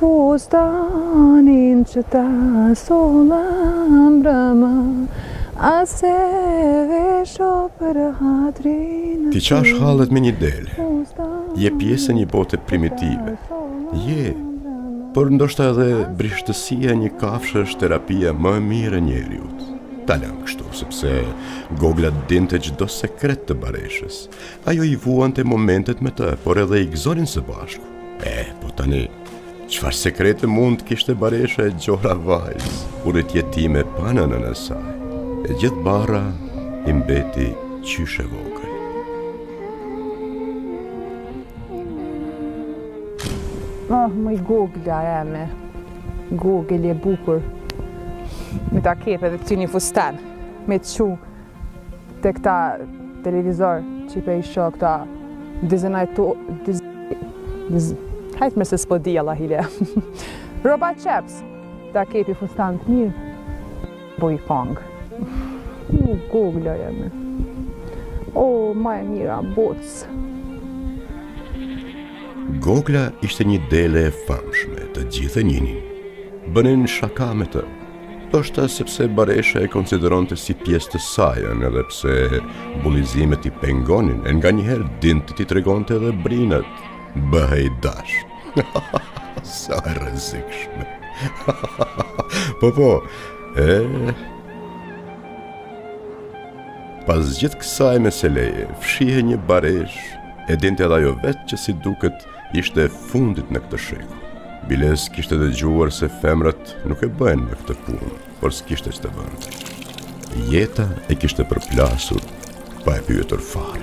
fustanin që ta sola mbrëma, ase vesho për hatrin. Ti qash hallet me një del, je pjesë një bote primitive, por ndoshta edhe brishtësia një kafshë është terapia më e mirë e njeriut. Ta lam kështu, sepse Gogla dinte çdo sekret të Bareshës. Ajo i vuante momentet me të, por edhe i gëzonin së bashku. Po tani, çfarë sekrete mund kishte Baresha e gjora vajzë, urit jetime pa nënën e saj. E gjithë barra i mbeti qysh e vogël. Mëj Gogla eme, Gogel je bukur. Me ta kepe dhe të një fustan, me të qu të këta televizor që pe i shoh këta hajtë me se s'po di Allah hile. Roba qeps, ta kepi fustan të mirë, boj kongë. Gogla jeme. Ma e mira botës. Gogla ishte një dele e famshme, të gjithë e njinin. Bënin shaka me të. Ndoshta sepse Baresha e konsideronte si pjesë të sajën, edhe pse bullizimet i pengonin, e nga njëherë dinte t'i tregonte edhe brinët. Bëhej dash. Sa e rrezikshme. Po, pas gjithë kësaj meseleje, fshihe një Baresh, e dinte edhe ajo vetë që si duket ishte fundit në këtë shekull. Biles kishte dëgjuar se femrat nuk e bëjnë në këtë punë, por s'kishte që të bënë. Jeta e kishte përplasur pa e pyetur fare.